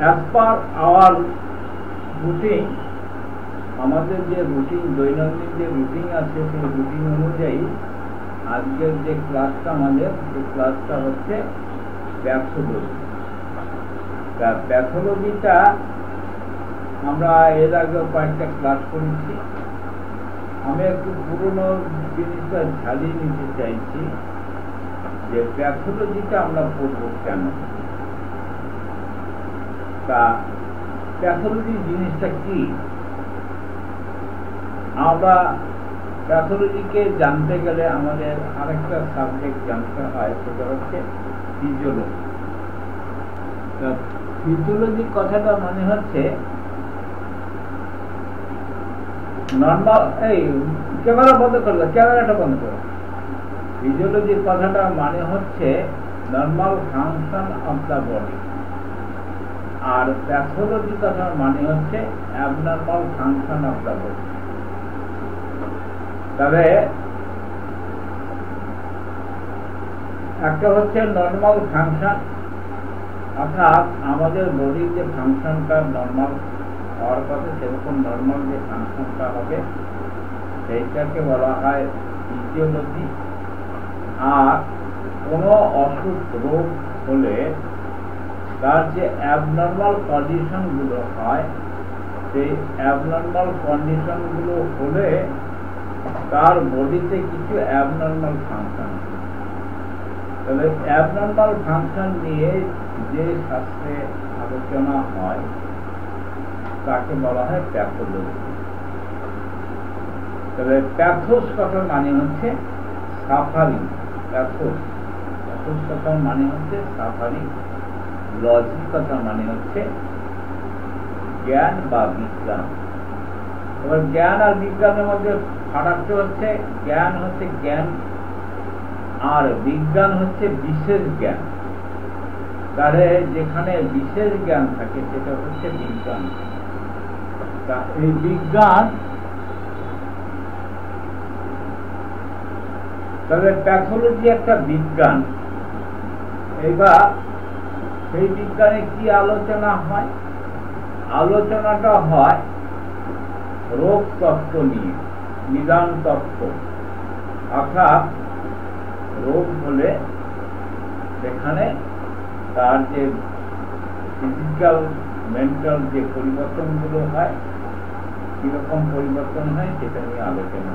as per our routine, আমাদের যে routine দৈনন্দিন যে রুটিন আছে সেই রুটিন অনুযায়ী আজকের যে ক্লাসটা আমাদের সেই ক্লাসটা হচ্ছে প্যাথোলজি। প্যাথোলজিটা আমরা এর আগে কয়েকটা ক্লাস করেছি। আমি একটু পুরনো জিনিসটা ঝালিয়ে নিতে চাইছি যে প্যাথোলজিটা আমরা পড়ব কেন। তা প্যাথোলজি জিনিসটা কি? আমরা প্যাথোলজিকে জানতে গেলে আমাদের আরেকটা সাবজেক্ট জানতে হয়, সেটা হচ্ছে ফিজিওলজি। ফিজিওলজি কথাটা মানে হচ্ছে নর্মাল, এই ক্যামেরাটা বন্ধ করো। ফিজিওলজির কথাটা মানে হচ্ছে normal function of the body, আর প্যাথোলজি কথার মানে হচ্ছে abnormal function of the body. তবে একটা হচ্ছে নর্মাল ফাংশন, অর্থাৎ আমাদের বডির যে ফাংশনটা নর্মাল হওয়ার কথা সেরকম নর্মাল যে ফাংশনটা হবে সেইটাকে বলা হয় ফিজিওলজি। আর কোনো অসুখ রোগ হলে তার যে অ্যাবনর্মাল কন্ডিশনগুলো হয় সেই অ্যাবনর্মাল কন্ডিশনগুলো হলে তার বডিতে কিছু অ্যাবনর্মাল ফাংশন, তবে অ্যাবনর্মাল ফাংশন নিয়ে যে শাস্ত্রে আলোচনা হয় তাকে বলা হয় প্যাথোলজি। তবে প্যাথোস কথার মানে হচ্ছে সাফারিং। প্যাথোস কথার মানে হচ্ছে সাফারিং। লজি কথার মানে হচ্ছে জ্ঞান বা বিজ্ঞান। এবার জ্ঞান আর বিজ্ঞানের মধ্যে ফারাকটা হচ্ছে জ্ঞান হচ্ছে জ্ঞান আর বিজ্ঞান হচ্ছে বিশেষ জ্ঞান। তাহলে যেখানে বিশেষ জ্ঞান থাকে সেটা হচ্ছে বিজ্ঞান। তা এই বিজ্ঞান, তবে প্যাথোলজি একটা বিজ্ঞান। এবার সেই বিজ্ঞানে কি আলোচনা হয়? আলোচনাটা হয় রোগ তত্ত্ব নিয়ে, নিদান তত্ত্ব। অর্থাৎ রোগ হলে সেখানে তার যে ফিজিক্যাল মেন্টাল যে পরিবর্তনগুলো হয়, কিরকম পরিবর্তন হয় সেটা নিয়ে আলোচনা।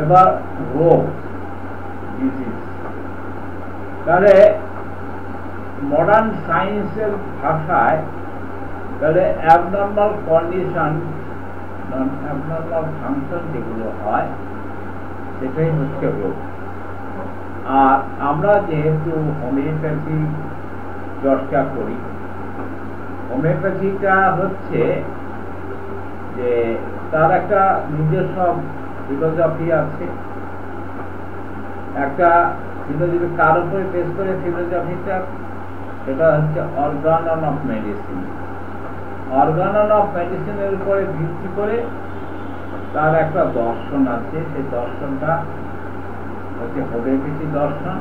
এবার রোগ, ডিজিজ, তাহলে মডার্ন সায়েন্সের ভাষায় তাহলে অ্যাবনর্মাল কন্ডিশন, অ্যাবনর্মাল ফাংশন যেগুলো হয় সেটাই হচ্ছে রোগ। আর আমরা যেহেতু হোমিওপ্যাথি চর্চা করি, হোমিওপ্যাথিটা হচ্ছে যে তার একটা নিজস্ব ফিলোসফি আছে, একটা ফিলোসফি কার উপরে বেস করে ফিলোসফিটা, সেটা হচ্ছে Organon of medicine. Organon of মেডিসিনের উপরে ভিত্তি করে তার একটা দর্শন আছে, সেই দর্শনটা হচ্ছে হোমিওপ্যাথি দর্শন।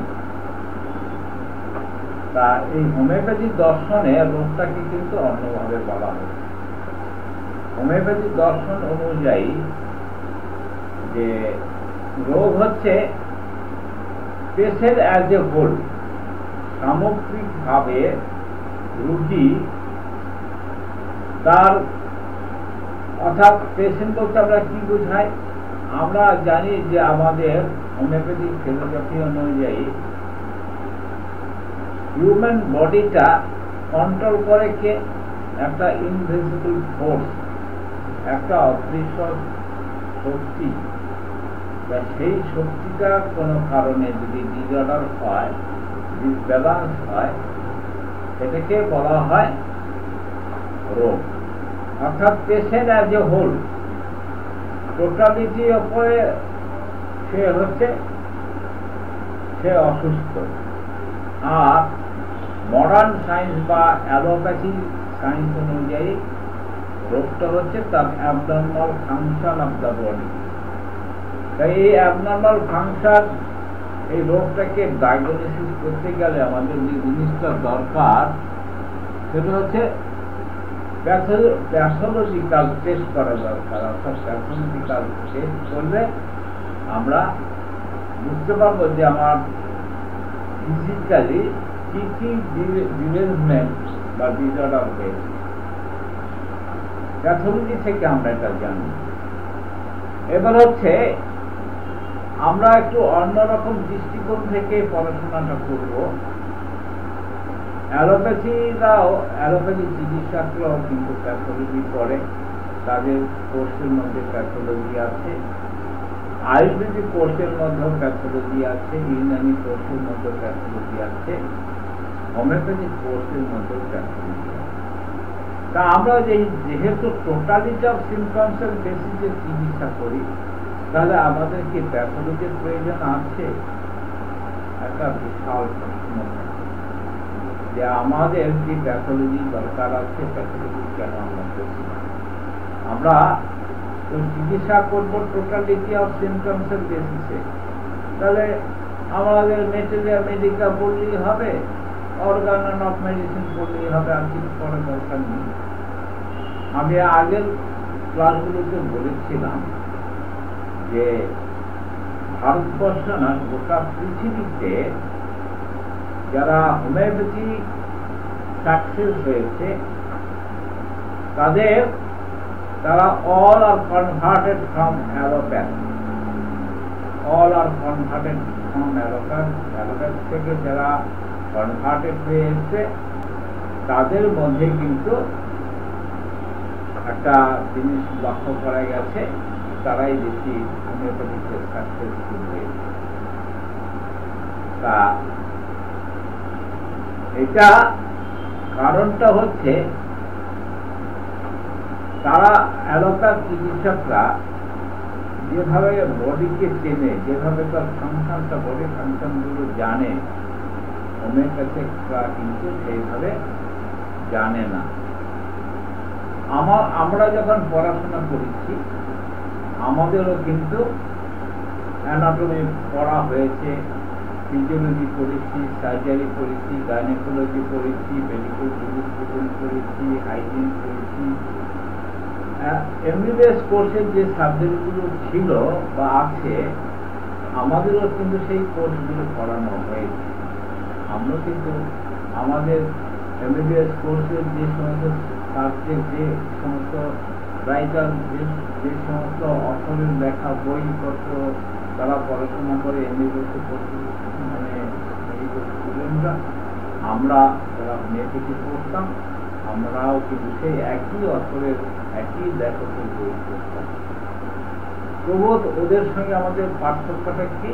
তা এই হোমিওপ্যাথি দর্শনে রোগটাকে কিন্তু অন্যভাবে বলা হচ্ছে। হোমিওপ্যাথি দর্শন অনুযায়ী যে রোগ হচ্ছে পেশেন্ট অ্যাজ এ হোল, সামগ্রিকভাবে রোগী তার, অর্থাৎ পেশেন্ট বলতে আমরা কি বোঝাই? আমরা জানি যে আমাদের হোমিওপ্যাথিক ফিলোসফি অনুযায়ী হিউম্যান বডিটা কন্ট্রোল করে কে? একটা ইনভিজিবল ফোর্স, একটা অদৃশ্য শক্তি। সেই শক্তিটা কোনো কারণে যদি ডিসঅর্ডার হয়, ডিসব্যালেন্স হয়, সেটাকে বলা হয় রোগ। অর্থাৎ পেশেন্ট অ্যাজ এ হোল, টোটালিটির ওপরে সে অসুস্থ। আর মডার্ন সায়েন্স বা অ্যালোপ্যাথি সায়েন্স অনুযায়ী রোগটা হচ্ছে তার abnormal function of the body. তাই এই অ্যাবনর্মাল ফাংশন, এই রোগটাকে ডায়াগনোসিস করতে গেলে আমাদের যে জিনিসটা দরকার সেটা হচ্ছে প্যাথোলজিক্যাল টেস্ট করা দরকার। অর্থাৎ প্যাথোলজিক্যাল টেস্ট করলে আমরা বুঝতে পারবো যে আমার ফিজিক্যালি কি কি ডিরেঞ্জমেন্ট বা ডিসঅর্ডার হয়েছে। প্যাথোলজি থেকে আমরা এটা জানি। এবার হচ্ছে আমরা একটু অন্যরকম দৃষ্টিকোণ থেকে পড়াশোনাটা করব। অ্যালোপ্যাথি চিকিৎসকরাও কিন্তু প্যাথোলজি পড়ে, তাদের কোর্সের মধ্যে প্যাথোলজি আছে। আয়ুর্বেদিক কোর্সের মধ্যেও প্যাথোলজি আছে, ইউনানি কোর্সের মধ্যেও প্যাথোলজি আছে, হোমিওপ্যাথিক কোর্সের মধ্যেও প্যাথোলজি আছে। তা আমরা যেহেতু টোটালিটি অফ সিমটমসের বেসিসে চিকিৎসা করি, তাহলে আমাদের কি প্যাথোলজির প্রয়োজন আছে? একটা বিশাল প্রশ্ন যে আমাদের কি প্যাথোলজি দরকার আছে, প্যাথোলজি কেন আমরা করছি না? আমরা চিকিৎসা করবো টোটালিটি অফ সিমটমসের বেসিসে, তাহলে আমাদের মেটেরিয়া মেডিকা পড়লেই হবে, অর্গান অফ মেডিসিন পড়লেই হবে, আর কিছু পড়ার দরকার নেই। আমি আগের ক্লাসগুলোতে বলেছিলাম যে ভারতবর্ষ না, গোটা পৃথিবীতে যারা হোমিওপ্যাথি সাকসেস হয়েছে তারা all are converted from allopathy. All are converted from allopathy থেকে যারা কনভার্টেড হয়ে এসেছে তাদের মধ্যে কিন্তু একটা জিনিস লক্ষ্য করা গেছে, তারাই বেশি হোমিওপ্যাথিতে সাকসেসফুল হয়েছে। তা এটা কারণটা হচ্ছে তারা অ্যালোপ্যাথ চিকিৎসকরা যেভাবে বডিকে চেনে, যেভাবে তার ফাংশনটা, বডি ফাংশনগুলো জানে, হোমিওপ্যাথিকরা কিন্তু সেইভাবে জানে না। আমরা যখন পড়াশোনা করেছি আমাদেরও কিন্তু অ্যানাটমি পড়া হয়েছে, ফিজিওলজি পড়েছি, সার্জারি পড়েছি, গাইনোকোলজি পড়েছি, মেডিকেল জুরিসপ্রুডেন্স পড়েছি, হাইজিন পড়েছি। এমবিবিএস কোর্সের যে সাবজেক্টগুলো ছিল বা আছে আমাদেরও কিন্তু সেই কোর্সগুলো পড়ানো হয়েছে। আমরা কিন্তু আমাদের এমবিবিএস কোর্সের যে সমস্ত সাবজেক্ট, যে সমস্ত রাইটার, যে সমস্ত অথরের লেখা বইপত্র তারা পড়াশোনা করে এমবিবিএস মানে মেডিকেল স্টুডেন্টরা, আমরা যারা হোমিওপ্যাথি পড়তাম আমরাও কিন্তু সেই একই অথরের একই লেখকের বই পড়তাম। তবুও ওদের সঙ্গে আমাদের পার্থক্যটা কি?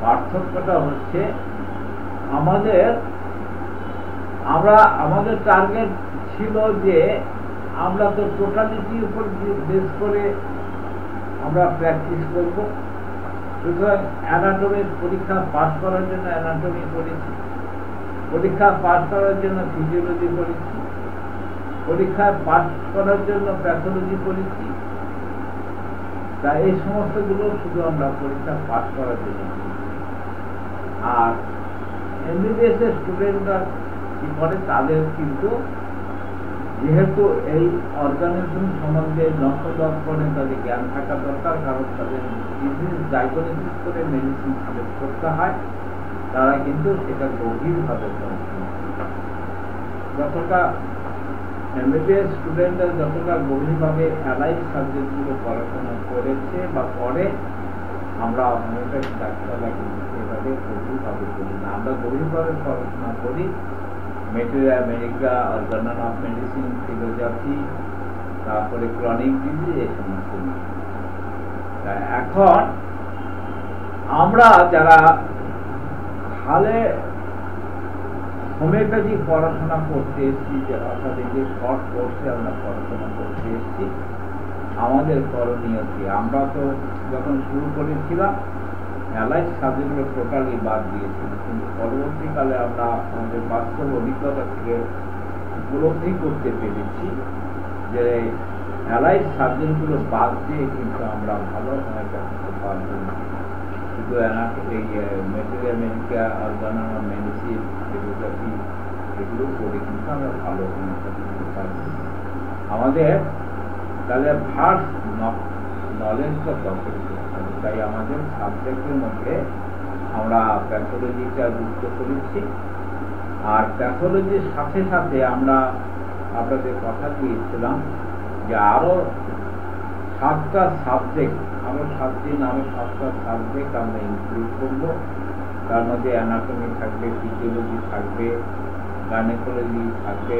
পার্থক্যটা হচ্ছে আমাদের টার্গেট ছিল যে আমরা তো টোটালিটির উপর বেস করে আমরা প্র্যাকটিস করব। সুতরাং অ্যানাটমির পরীক্ষা পাস করার জন্য অ্যানাটমি পড়েছি, পরীক্ষা পাস করার জন্য ফিজিওলজি পড়েছি, পরীক্ষায় পাস করার জন্য প্যাথোলজি পড়েছি। তা এই সমস্তগুলো শুধু আমরা পরীক্ষা পাস করার জন্য। আর এমবিবিএস এর স্টুডেন্টরা কি করে, তাদের কিন্তু যেহেতু এই অর্গানিজম সম্বন্ধে লক্ষ্যদর্পণে তাদের জ্ঞান থাকা দরকার, কারণ তাদের ডিজিজ ডায়াগনোসিস করে মেডিসিন সাজেস্ট করতে হয়, তারা কিন্তু সেটা গভীরভাবে যতটা এমবিবিএস স্টুডেন্টরা যতটা গভীরভাবে অ্যালাইড সাবজেক্টগুলো পড়াশোনা করেছে বা পড়ে, আমরা হোমিওপ্যাথি ডাক্তাররা কিন্তু সেভাবে গভীরভাবে করি না। আমরা গভীরভাবে পড়াশোনা করি materia medica, organ of medicine, philosophy, তারপরে ক্রনিক ডিজিজ, এই সমস্ত। এখন আমরা যারা হালে হোমিওপ্যাথি পড়াশোনা করতে এসেছি, অর্থাৎ এই যে শর্ট কোর্সে আমরা পড়াশোনা করতে এসেছি, আমাদের করণীয় কি? আমরা তো যখন শুরু করেছিলাম অ্যালাইড সাবজেক্টগুলো টোটালি বাদ দিয়েছিলাম, কিন্তু পরবর্তীকালে আমরা আমাদের বাস্তব অভিজ্ঞতা থেকে উপলব্ধি করতে পেরেছি যে অ্যালাইড সাবজেক্টগুলো বাদ দিয়ে কিন্তু আমরা ভালো হোমিওপ্যাথিতে পারবো না। শুধু এই materia medica, organ of medicine, philosophy, এগুলো করে কিন্তু আমরা ভালো করতে পারবো। আমাদের তাহলে ভার্স নলেজটা দরকার, তাই আমাদের সাবজেক্টের মধ্যে আমরা প্যাথোলজিটা যুক্ত করেছি। আর প্যাথোলজির সাথে সাথে আমরা আপনাদের কথা দিয়েছিলাম যে আরো 7টা সাবজেক্ট, আরো 7 দিন আরো 7টা সাবজেক্ট আমরা ইনক্লুড করবো। তার মধ্যে অ্যানাটমি থাকবে, ফিজিওলজি থাকবে, গাইনোকোলজি থাকবে,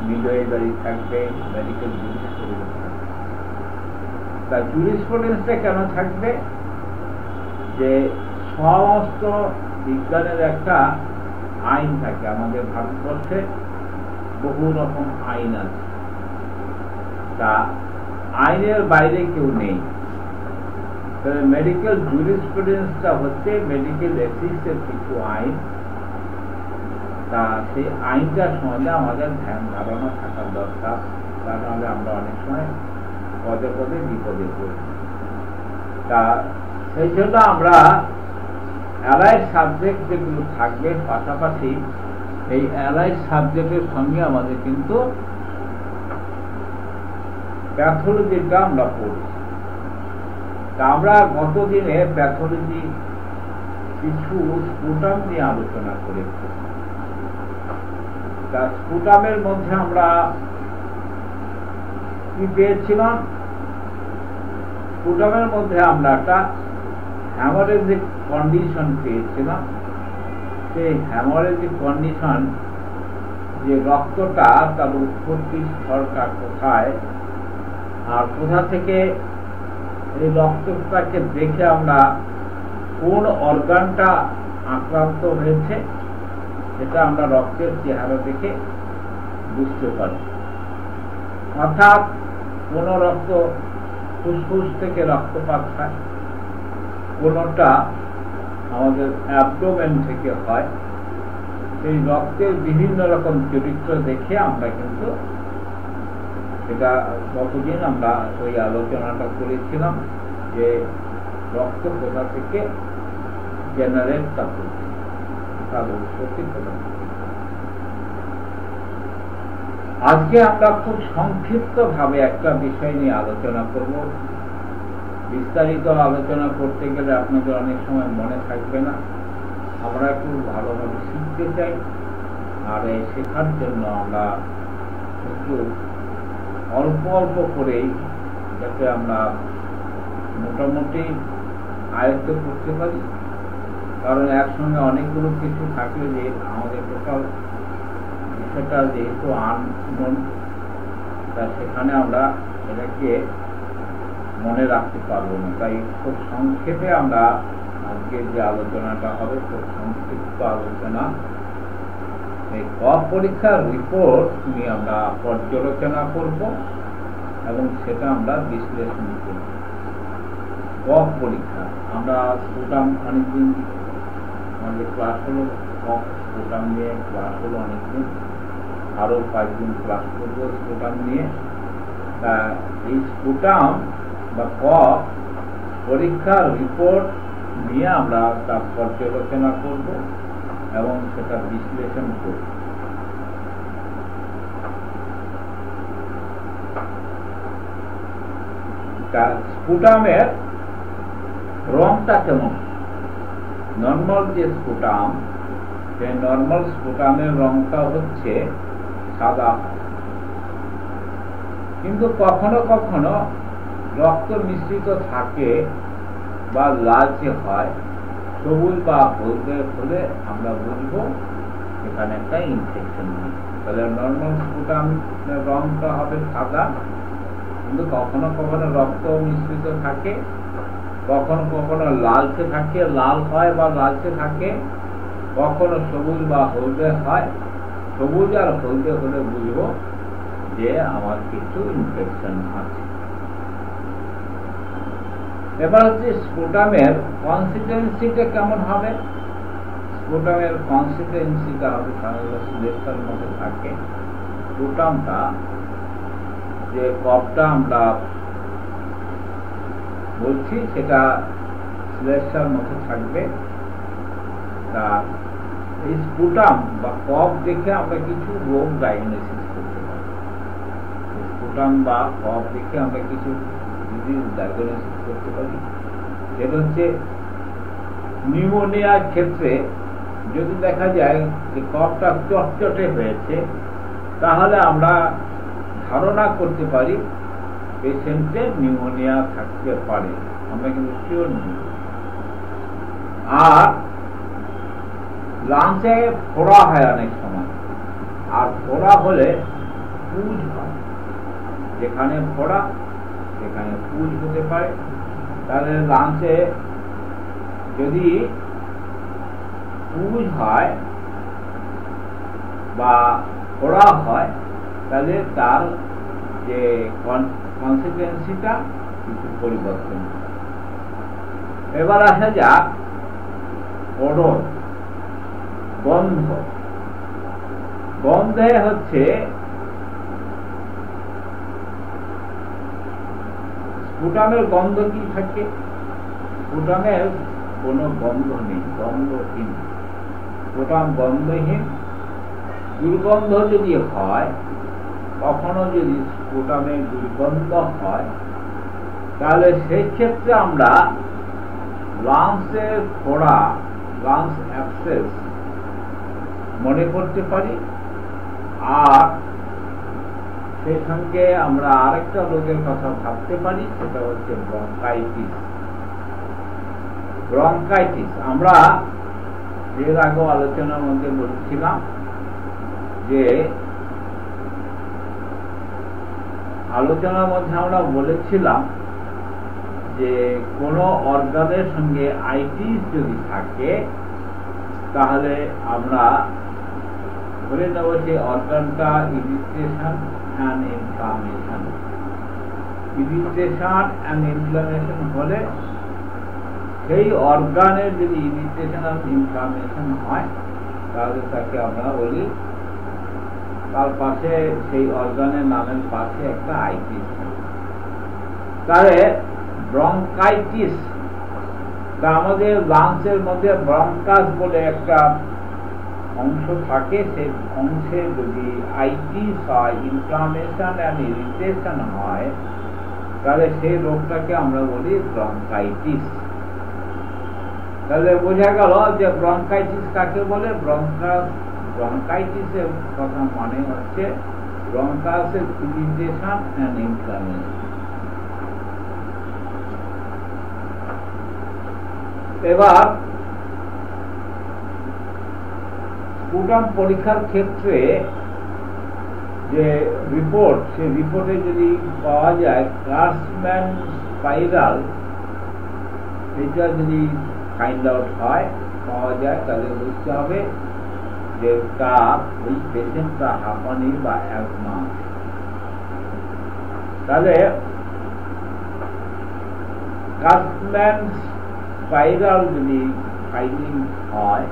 মিডওয়াইফারি থাকবে, মেডিকেল জুরিসপ্রুডেন্স থাকবে। তা জুরিসপ্রুডেন্সটা কেন থাকবে? যে সমস্ত বিজ্ঞানের একটা আইন থাকে। আমাদের ভারতবর্ষে বহু রকম আইন আছে, তা আইনের বাইরে কেউ নেই। তবে মেডিকেল জুরিসপ্রুডেন্সটা হচ্ছে মেডিকেল এথিক্সের কিছু আইন। তা সেই আইনটার সম্বন্ধে আমাদের ধ্যান ধারণা থাকার দরকার, তা নাহলে আমরা অনেক সময় পদে পদে বিপদে পড়ি। তা সেই জন্য আমরা অ্যালাইড সাবজেক্ট যেগুলো থাকবে, পাশাপাশি এই অ্যালাইড সাবজেক্টের সঙ্গে আমাদের কিন্তু প্যাথোলজিটা আমরা পড়ি। তা আমরা গতদিনে প্যাথোলজি কিছু স্পুটাম নিয়ে আলোচনা করেছি। তা স্পুটামের মধ্যে আমরা কি পেয়েছিলাম? স্পুটামের মধ্যে আমরা একটা হ্যামারেজিক কন্ডিশন পেয়েছিলাম। সেই হ্যামারেজিক কন্ডিশন, যে রক্তটা তার উৎপত্তি স্থলটা কোথায়, আর কোথা থেকে এই রক্তটাকে দেখে আমরা কোন অর্গানটা আক্রান্ত হয়েছে সেটা আমরা রক্তের চেহারা দেখে বুঝতে পারি। অর্থাৎ কোন রক্ত ফুসফুস থেকে রক্তপাত হয়, কোনটা আমাদের অ্যাবডোমেন থেকে হয়। সেই রক্তের বিভিন্ন রকম চরিত্র দেখে আমরা কিন্তু সেটা কতদিন আমরা ওই আলোচনাটা করেছিলাম যে রক্ত কোথা থেকে জেনারেটটা করছে, তার উৎপত্তি কোথা থেকে। আজকে আমরা খুব সংক্ষিপ্ত ভাবে একটা বিষয় নিয়ে আলোচনা করব। বিস্তারিত আলোচনা করতে গেলে আপনাদের অনেক সময় মনে থাকবে না। আমরা একটু ভালোভাবে শিখতে চাই, আর এই শেখার জন্য আমরা একটু অল্প অল্প করেই যাতে আমরা মোটামুটি আয়ত্ত করতে পারি। কারণ একসঙ্গে অনেকগুলো কিছু থাকলে যে আমাদের টোটাল বিষয়টা যেহেতু আননোন, তা সেখানে আমরা এটাকে মনে রাখতে পারবো না। তাই খুব সংক্ষেপে আমরা আজকে যে আলোচনাটা হবে, খুব সংক্ষিপ্ত আলোচনা। এই কফ পরীক্ষার রিপোর্ট নিয়ে আমরা পর্যালোচনা করব এবং সেটা আমরা বিশ্লেষণ করব। কফ পরীক্ষা আমরা স্পুটাম অনেকদিন আমাদের ক্লাস হলো, কফ স্পুটাম নিয়ে ক্লাস হলো অনেকদিন, আরো 5 দিন ক্লাস করবো স্পুটাম নিয়ে। তা এই স্পুটাম বা কফ পরীক্ষার রিপোর্ট নিয়ে আমরা তার পর্যালোচনা করব এবং সেটা বিশ্লেষণ করব। স্পুটামের রংটা কেমন? নর্মাল যে স্পুটাম, সেই নর্মাল স্পুটামের রংটা হচ্ছে সাদা, কিন্তু কখনো কখনো রক্ত মিশ্রিত থাকে বা লালচে হয়, সবুজ বা হলদে হলে আমরা বুঝবো এখানে একটা ইনফেকশন নেই। তাহলে নর্মাল স্পুটামের রংটা হবে সাদা, কিন্তু কখনো কখনো রক্ত মিশ্রিত থাকে, কখনো কখনো লালচে থাকে, লাল হয় বা লালচে থাকে, কখনো সবুজ বা হলদে হয়। সবুজ আর হলদে হলে বুঝবো যে আমার কিছু ইনফেকশন আছে। এবার হচ্ছে স্পুটামের কনসিস্টেন্সিটা কেমন হবে? স্পুটামের কনসিস্টেন্সিটা হবে শ্লেষ্মার মধ্যে থাকে। স্পুটামটা যে কফটা আমরা বলছি সেটা শ্লেষ্মার মধ্যে থাকবে। তা এই স্পুটাম বা কফ দেখে আমরা কিছু রোগ ডায়াগনোসিস করতে পারি। স্পুটাম বা কফ দেখে আমরা কিছু ডিজিজ ডায়াগনোসিস করতে পারি। সেটা হচ্ছে নিউমোনিয়ার ক্ষেত্রে যদি দেখা যায় যে কফটা চটচটে হয়েছে, তাহলে আমরা ধারণা করতে পারি পেশেন্টের নিউমোনিয়া থাকতে পারে, আমরা কিন্তু শিওর নই। আর লাংসে ফোড়া হয় অনেক সময়, আর ফোড়া হলে পুজ হয়, যেখানে ফোড়া সেখানে পুজ হতে পারে। তাহলে লাংসে যদি পুজ হয় বা ফোড়া হয়, তাহলে তার যে কনসিকুয়েন্সিটা কিছু পরিবর্তন হয়। এবার আসা যাক ওডর, গন্ধ। গন্ধে হচ্ছে স্পুটামের গন্ধ কি থাকে? স্পুটামের কোনো গন্ধ নেই, গন্ধহীন। স্পুটাম গন্ধহীন। দুর্গন্ধ যদি হয়, কখনো যদি স্পুটামের দুর্গন্ধ হয়, তাহলে সেই ক্ষেত্রে আমরা লাংসের ফোড়া, লাংস অ্যাবসেস মনে করতে পারি। আর সেই সঙ্গে আমরা আরেকটা রোগের কথা ভাবতে পারি, সেটা হচ্ছে ব্রঙ্কাইটিস। ব্রঙ্কাইটিস আমরা এর আগে আলোচনার মধ্যে বলছিলাম যে আমরা বলেছিলাম যে কোনো অর্গানের সঙ্গে আইটিস যদি থাকে, তাহলে আমরা ধরে নেব সেই অর্গানটা irritation and inflammation. Irritation and inflammation হলে, সেই অর্গানের যদি ইরিটেশন অ্যান্ড ইনফ্লামেশন হয়, তাহলে তাকে আমরা বলি, তার পাশে সেই অর্গানের নামের পাশে একটা আইটিস। তাহলে ব্রঙ্কাইটিস, তা আমাদের লাংসের মধ্যে ব্রঙ্কাস বলে একটা অংশ থাকে, সেই অংশে যদি আইটিস হয়, ইনফ্লামেশন অ্যান্ড ইরিটেশন হয়, তাহলে সেই রোগটাকে আমরা বলি ব্রঙ্কাইটিস। তাহলে বোঝা গেল যে ব্রঙ্কাইটিস কাকে বলে। ব্রঙ্কাইটিসের কথা মানে হচ্ছে ব্রঙ্কাসের ইরিটেশন অ্যান্ড ইনফ্লামেশন। এবার স্পুটাম পরীক্ষার ক্ষেত্রে যে রিপোর্ট, সেই রিপোর্টে যদি পাওয়া যায় ক্লাসম্যান স্পাইরাল, এটা যদি ফাইন্ড আউট হয়, পাওয়া যায়, তাহলে বুঝতে হবে যে তার ওই পেশেন্টটা হাঁপানি বা অ্যাজমা। তাহলে ক্লাসম্যান স্পাইরাল যদি ফাইন্ডিং হয়,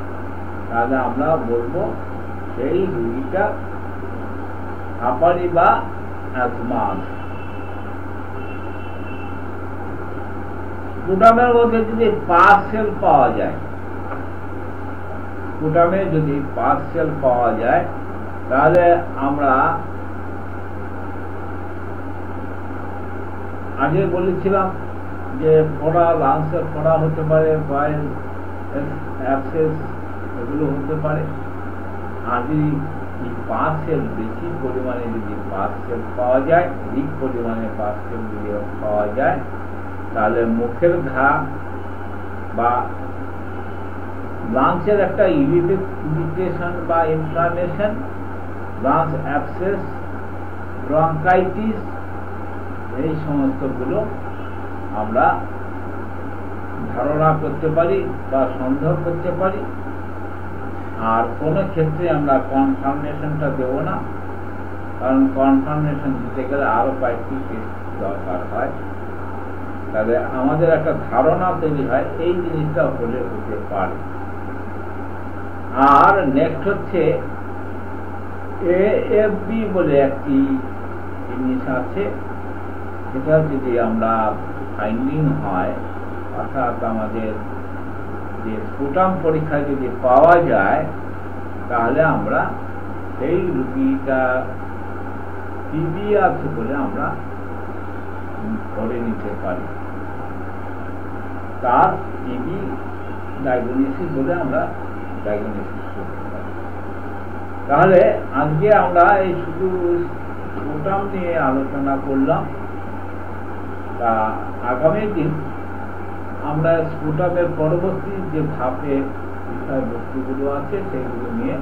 তাহলে আমরা বলবো সেই রোগীটা হাঁপানি বা অ্যাজমা। স্পুটামের মধ্যে যদি পার্সেল পাওয়া যায়, স্পুটামে যদি পার্সেল পাওয়া যায়, তাহলে আমরা আগে বলেছিলাম যে ফোড়া, লাংসের ফোড়া হতে পারে, বাইল অ্যাবসেস এগুলো হতে পারে। আর যদি পার্সেল বেশি পরিমাণে যদি পার্সেল পাওয়া যায়, অধিক পরিমাণে পার্সেল যদি পাওয়া যায়, তাহলে মুখের ঘা বা লাংসের একটা ইরিটেশন বা ইনফ্লামেশন, লাংস অ্যাবসেস, ব্রঙ্কাইটিস, এই সমস্তগুলো আমরা ধারণা করতে পারি বা সন্দেহ করতে পারি। আর কোনো ক্ষেত্রে আমরা কনফার্মেশনটা দেব না, কারণ কনফার্মেশন দিতে গেলে আরো কয়েকটি টেস্ট দরকার হয়। তাহলে আমাদের একটা ধারণা তৈরি হয় এই জিনিসটা হলে হতে পারে। আর নেক্সট হচ্ছে এএফবি বলে একটি জিনিস আছে, সেটা যদি আমরা ফাইন্ডিং হয়, অর্থাৎ আমাদের যে স্পুটাম পরীক্ষায় যদি পাওয়া যায়, তাহলে আমরা সেই রোগীটা টিবি আছে বলে আমরা ধরে নিতে পারি, তার টিবি ডায়াগনোসিস বলে আমরা ডায়াগনোসিস করতে পারি। তাহলে আজকে আমরা এই শুধু স্পুটাম নিয়ে আলোচনা করলাম। তা আগামী দিন আমরা স্পুটামের পরবর্তী যে ধাপে বিষয়বস্তুগুলো আছে সেগুলো নিয়ে